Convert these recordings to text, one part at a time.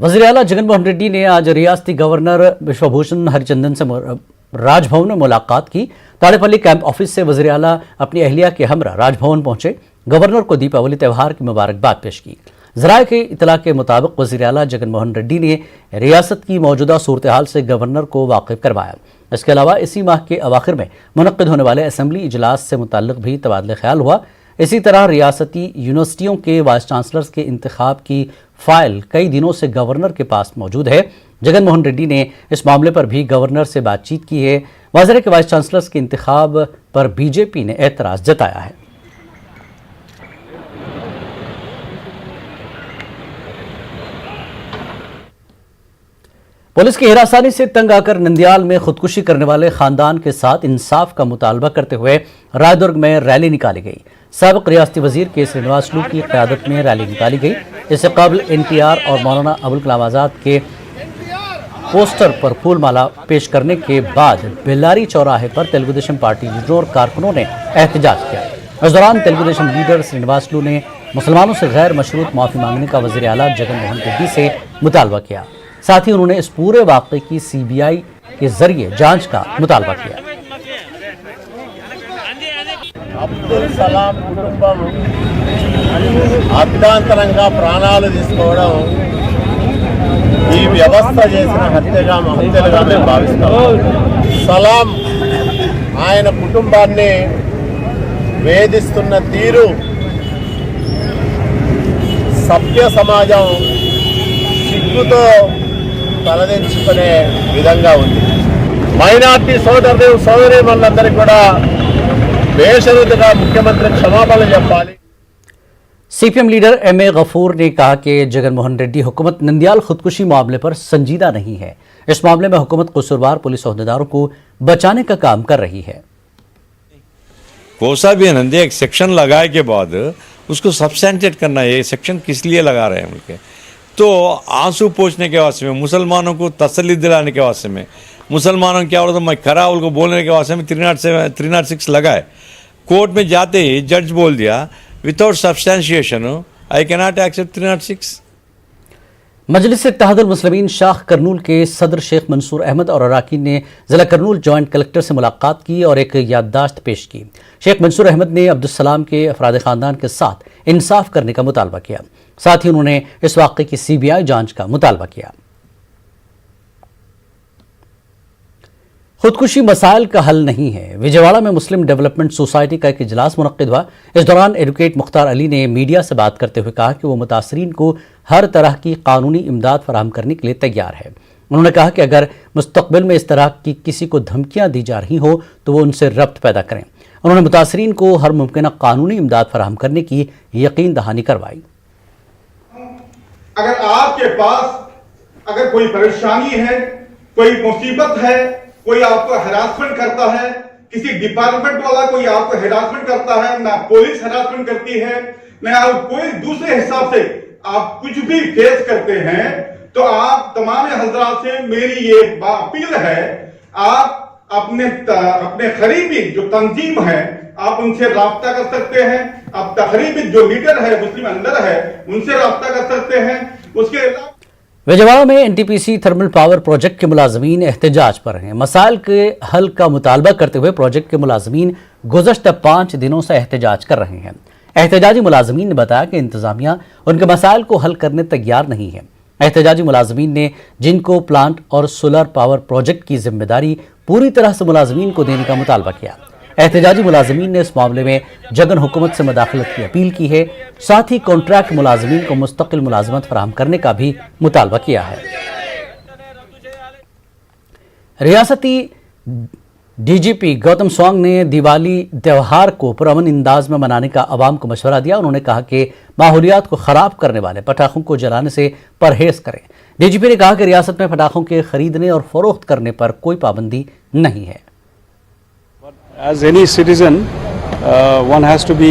वज़ीर आला जगन मोहन रेड्डी ने आज रियासती गवर्नर विश्वभूषण हरिचंदन से राजभवन में मुलाकात की। ताड़ेपल्ली कैंप ऑफिस से वज़ीर आला अपनी अहलिया के हमरा राजभवन पहुंचे। गवर्नर को दीपावली त्यौहार की मुबारकबाद पेश की। ज़राए के इतला के मुताबिक वज़ीर आला जगन मोहन रेड्डी ने रियासत की मौजूदा सूरत हाल से गवर्नर को वाकिफ करवाया। इसके अलावा इसी माह के अवाखिर में मुनक्किद होने वाले असम्बली इजलास से मुताल्लिक भी तबादला ख्याल हुआ। इसी तरह रियासती यूनिवर्सिटियों के वाइस चांसलर्स के इंतखाब की फाइल कई दिनों से गवर्नर के पास मौजूद है। जगन मोहन रेड्डी ने इस मामले पर भी गवर्नर से बातचीत की है। वाज़ेह के वाइस चांसलर्स के इंतखाब पर बीजेपी ने एतराज़ जताया है। पुलिस की हिरासानी से तंग आकर नंदियाल में खुदकुशी करने वाले खानदान के साथ इंसाफ का मुतालबा करते हुए रायदुर्ग में रैली निकाली गई। साबिक रियासती वजीर के श्रीनिवासलू की क़यादत में रैली निकाली गई। इससे कबल NTR और मौलाना अबुल कलाम आज़ाद के पोस्टर पर फूल माला पेश करने के बाद बेल्लारी चौराहे पर तेलुगु देशम पार्टी लीडरों और कारकुनों ने एहतजाज किया। इस दौरान तेलुगु देशम लीडर श्रीनिवासलू ने मुसलमानों से गैर मशरूत माफ़ी मांगने का वज़ीर आला जगन मोहन रेड्डी से मुतालबा किया। साथ ही उन्होंने इस पूरे वाक़े की CBI के जरिए जांच का मुतालबा किया। అబ్దుల్ సలాం కుటుంబం అర్ధాంతరంగా ప్రాణాలు తీసుకోవడం ఈ వ్యవస్థ చేసిన హత్యలుగా మేము భావిస్తాం. సలాం ఆయన కుటుంబాన్ని వేధిస్తున్న తీరు సభ్య సమాజం సిగ్గుతో తలదించుకునే విధంగా ఉంది. మైనార్టీ సోదరీమణులందరికీ కూడా बेशर्तगा मुख्यमंत्री क्षमापण చెప్పాలి। CPM लीडर MA गफूर ने कहा कि जगन मोहन रेड्डी हुकूमत नंदियाल खुदकुशी मामले पर संजीदा नहीं है। इस मामले में हुकूमत कसूरवार पुलिस ओहदेदारों को बचाने का काम कर रही है। कोसा भी नंदे एक सेक्शन लगाए के बाद उसको सब्सटेंटिएट करना है, ये सेक्शन किस लिए लगा रहे हैं उनके, तो आंसू पोंछने के वास्ते में, मुसलमानों को तसल्ली दिलाने के वास्ते में, मुसलमानों क्या बोला तो मैं खरा उनको बोलने के वास्ते में 306 लगाए। कोर्ट में जाते ही जज बोल दिया without substantiation I cannot accept 306। Majlis Ittehadul Muslimeen शाख करनूल के सदर शेख मंसूर अहमद और अराकीन ने जिला करनूल जॉइंट कलेक्टर से मुलाकात की और एक याददाश्त पेश की। शेख मंसूर अहमद ने अब्दुलसलाम के अफराद खानदान के साथ इंसाफ करने का मुतालबा किया। साथ ही उन्होंने इस वाक़े की CBI जांच का मुतालबा किया। खुदकुशी मसाइल का हल नहीं है। विजयवाड़ा में मुस्लिम डेवलपमेंट सोसाइटी का एक इजलास मुनक्किद हुआ। इस दौरान एडवोकेट मुख्तार अली ने मीडिया से बात करते हुए कहा कि वो मुतासरीन को हर तरह की कानूनी इमदाद फराहम करने के लिए तैयार है। उन्होंने कहा कि अगर मुस्तकबिल में इस तरह की किसी को धमकियां दी जा रही हो तो वो उनसे रब्त पैदा करें। उन्होंने मुतासरीन को हर मुमकिन कानूनी इमदाद फराहम करने की यकीन दहानी करवाई। अगर आपके पास अगर कोई परेशानी है, कोई मुसीबत है, कोई आपको हरासमेंट करता है, किसी डिपार्टमेंट वाला कोई आपको हरासमेंट करता है, ना पुलिस हरासमेंट करती है, ना कोई दूसरे हिसाब से आप कुछ भी फेस करते हैं, तो आप तमाम हजरात से मेरी ये अपील है, आप अपने करीबी जो तंजीम है आप उनसे राब्ता कर सकते हैं। आप तकरीबी जो लीडर है मुस्लिम अंदर है उनसे राब्ता कर सकते हैं। उसके अलावा विजयवाड़ा में NTPC थर्मल पावर प्रोजेक्ट के मुलाजमीन एहतजाज पर हैं। मसाइल के हल का मुतालबा करते हुए प्रोजेक्ट के मुलाजमीन गुज़श्ता 5 दिनों से एहतजाज कर रहे हैं। एहतजाजी मुलाजमीन ने बताया कि इंतजामिया उनके मसाइल को हल करने तैयार नहीं है। एहतजाजी मुलाजमीन ने जिनको प्लांट और सोलर पावर प्रोजेक्ट की जिम्मेदारी पूरी तरह से मुलाजमीन को देने का मुतालबा किया। एहतजाजी मुलाजमीन ने इस मामले में जगन हुकूमत से मदाखलत की अपील की है। साथ ही कॉन्ट्रैक्ट मुलाजमीन को मुस्तकिल मुलाजमत फराहम करने का भी मुतालबा किया है। रियासती DGP गौतम स्वांग ने दिवाली त्यौहार को पुरअमन अंदाज में मनाने का आवाम को मशवरा दिया। उन्होंने कहा कि माहौलियात को ख़राब करने वाले पटाखों को जलाने से परहेज करें। DGP ने कहा कि रियासत में पटाखों के खरीदने और फरोख्त करने पर कोई पाबंदी नहीं है। As any citizen, one has to be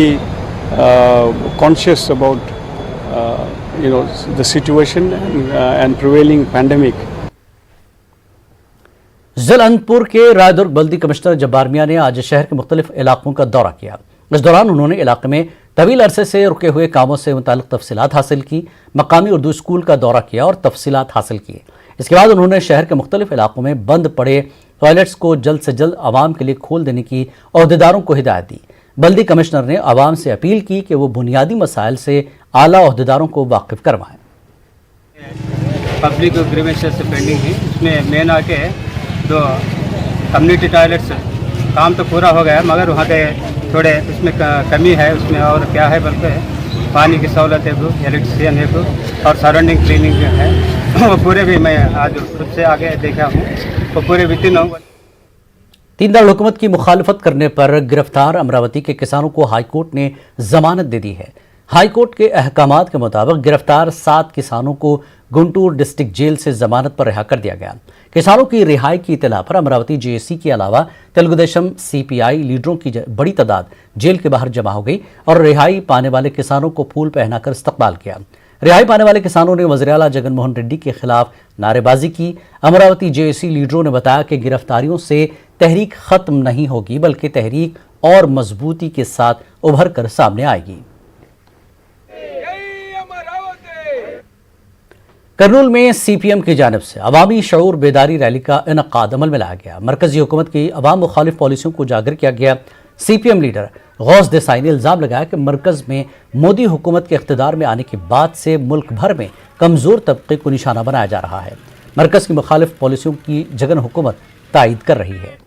conscious about the situation and prevailing pandemic. जिला अनंतपुर के रायदुर्ग बल्दी कमिश्नर जब्बार मियां ने आज शहर के मुख्तलिफ इलाकों का दौरा किया। इस दौरान उन्होंने इलाके में तवील अरसे से रुके हुए कामों से मुताल्लिक तफसीलात हासिल की, मकामी उर्दू स्कूल का दौरा किया और तफसीलात हासिल की। इसके बाद उन्होंने शहर के मुख्तलिफ इलाकों में बंद पड़े टॉयलेट्स को जल्द से जल्द आवाम के लिए खोल देने की अहदेदारों को हिदायत दी। बल्दी कमिश्नर ने आवाम से अपील की कि वो बुनियादी मसाइल से आला अहदेदारों को वाकिफ करवाएं। पब्लिक ग्रीवेंसेस से पेंडिंग है, इसमें मेन आके जो कम्युनिटी टॉयलेट्स काम तो पूरा हो गया है, मगर वहाँ के थोड़े इसमें कमी है। उसमें और क्या है बल्कि पानी की सहूलत है, इलेक्ट्रिसियन है और सराउंडिंग क्लीनिंग है, वो पूरे भी मैं आज खुद से आगे देखा हूँ, वो पूरे विदिन 3 दारुल हुकूमत की मुखालफत करने पर गिरफ्तार अमरावती के किसानों को हाईकोर्ट ने जमानत दे दी है। हाईकोर्ट के अहकामात के मुताबिक गिरफ्तार 7 किसानों को गुंटूर डिस्ट्रिक्ट जेल से जमानत पर रिहा कर दिया गया। किसानों की रिहाई की इत्तला पर अमरावती जेएसी के अलावा तेलुगुदेशम सीपीआई लीडरों की बड़ी तादाद जेल के बाहर जमा हो गई और रिहाई पाने वाले किसानों को फूल पहनाकर इस्तकबाल किया। रिहाई पाने वाले किसानों ने वज़ीर आला जगनमोहन रेड्डी के खिलाफ नारेबाजी की। अमरावती जेएसी लीडरों ने बताया कि गिरफ्तारियों से तहरीक खत्म नहीं होगी, बल्कि तहरीक और मजबूती के साथ उभर कर सामने आएगी। करनूल में सीपीएम की जानिब से अवामी शऊर बेदारी रैली का इनकाद अमल में लाया गया। मरकजी हुकूमत की अवाम मुखालिफ पॉलिसियों को उजागर किया गया। सीपीएम लीडर गौस देसाई ने इल्ज़ाम लगाया कि मरकज में मोदी हुकूमत के इख्तिदार में आने के बाद से मुल्क भर में कमज़ोर तबके को निशाना बनाया जा रहा है। मरकज की मुखालिफ पॉलिसियों की जगन हुकूमत तायद कर रही है।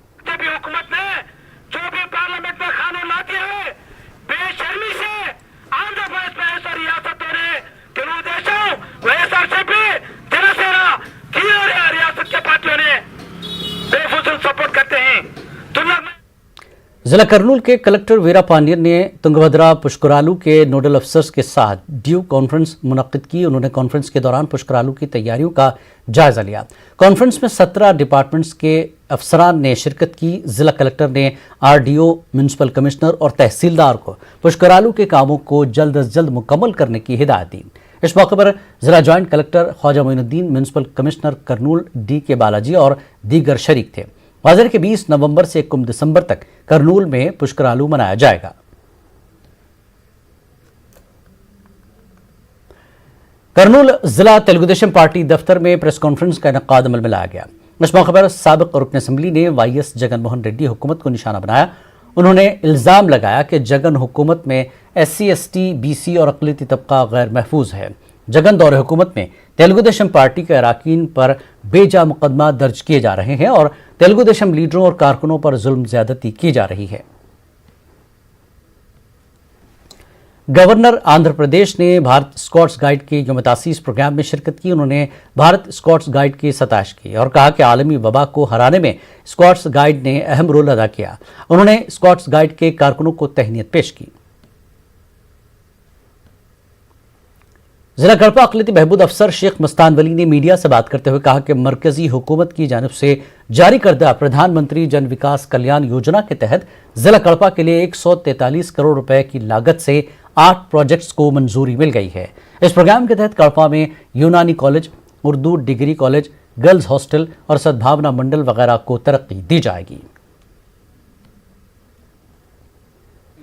जिला करनूल के कलेक्टर वीरा पांडियन ने तुंगभद्रा पुष्करालू के नोडल अफसर्स के साथ ड्यू कॉन्फ्रेंस मुनक्किद की। उन्होंने कॉन्फ्रेंस के दौरान पुष्करालू की तैयारियों का जायजा लिया। कॉन्फ्रेंस में 17 डिपार्टमेंट्स के अफसरान ने शिरकत की। जिला कलेक्टर ने आरडीओ, म्यूनसिपल कमिश्नर और तहसीलदार को पुष्करालू के कामों को जल्द अज जल्द मुकम्मल करने की हिदायत दी। इस मौके पर जिला joint collector Khwaja Moinuddin, municipal commissioner Kurnool D K Balaji और दीगर शरीक थे। वाज़ेह के 20 नवंबर से 1 दिसंबर तक करनूल में पुष्करालू मनाया जाएगा। करनूल जिला तेलुगुदेशम पार्टी दफ्तर में प्रेस कॉन्फ्रेंस का इनकाद अमल में लाया गया। इस मौके पर साबिक रुकन असम्बली ने वाईएस जगनमोहन रेड्डी हुकूमत को निशाना बनाया। उन्होंने इल्ज़ाम लगाया कि जगन हुकूमत में SC, ST, BC और अक़लियती तबका गैर महफूज है। जगन दौरे हुकूमत में तेलुगुदेशम पार्टी के अरकान पर बेजा मुकदमा दर्ज किए जा रहे हैं और तेलुगुदेशम लीडरों और कारकुनों पर जुल्म ज्यादती की जा रही है। गवर्नर आंध्र प्रदेश ने भारत स्काउट्स गाइड के यौम तासीस प्रोग्राम में शिरकत की। उन्होंने भारत स्काउट्स गाइड की सताइश की और कहा कि आलमी वबा को हराने में स्काउट्स गाइड ने अहम रोल अदा किया। उन्होंने स्काउट्स गाइड के कारकुनों को तहनीत पेश की। जिला कड़पा अक़लियती बहबूद अफसर शेख मस्तान वली ने मीडिया से बात करते हुए कहा कि मरकजी हुकूमत की जानिब से जारी करदा प्रधानमंत्री जन विकास कल्याण योजना के तहत जिला कड़पा के लिए 143 करोड़ रुपए की लागत से 8 प्रोजेक्ट्स को मंजूरी मिल गई है। इस प्रोग्राम के तहत कड़पा में यूनानी college, Urdu degree college, girls hostel और सद्भावना मंडल वगैरह को तरक्की दी जाएगी।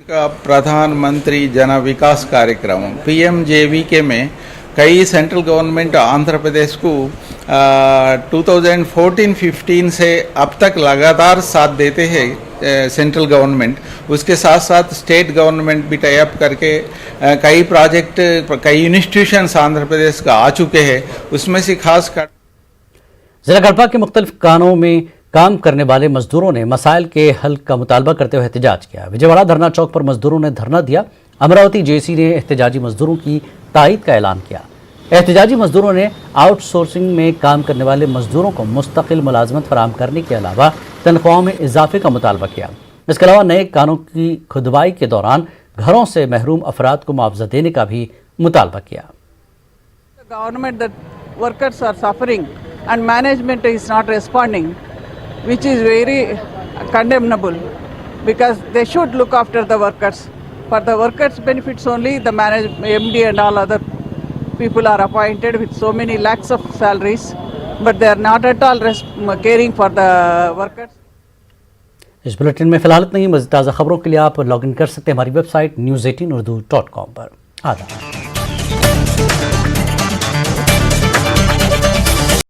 का प्रधानमंत्री जन विकास कार्यक्रम PMJVK में कई सेंट्रल गवर्नमेंट आंध्र प्रदेश को 2014-15 से अब तक लगातार साथ देते हैं सेंट्रल गवर्नमेंट। उसके साथ साथ स्टेट गवर्नमेंट भी टाई अप करके कई प्रोजेक्ट, कई इंस्टीट्यूशंस आंध्र प्रदेश का आ चुके हैं। उसमें से खास कर जिला कड़पा के मुख्तलिफ कानों में काम करने वाले मजदूरों ने मसाइल के हल का मुतालबा करते हुए एहतजाज किया। विजयवाड़ा धरना चौक पर मजदूरों ने धरना दिया। अमरावती जेसी ने एहतजाजी मजदूरों की तायद का ऐलान किया। एहतजाजी मजदूरों ने आउटसोर्सिंग में काम करने वाले मजदूरों को मुस्तकिल मुलाजमत फराहम करने के अलावा तनख्वाहों में इजाफे का मुतालबा किया। इसके अलावा नए कानों की खुदवाई के दौरान घरों से महरूम अफराद को मुआवजा देने का भी मुतालबा किया। Government that workers are suffering and management is not responding, which is very condemnable, because they should look after the workers. For the workers' benefits only, the MD and all other people are appointed with so many lakhs of salaries, but they are not at all caring for the workers. इस bulletin में फिलहाल इतना ही। मज़ीद ताज़ा खबरों के लिए आप लॉग इन कर सकते हैं हमारी वेबसाइट news18urdu.com पर। आदाब।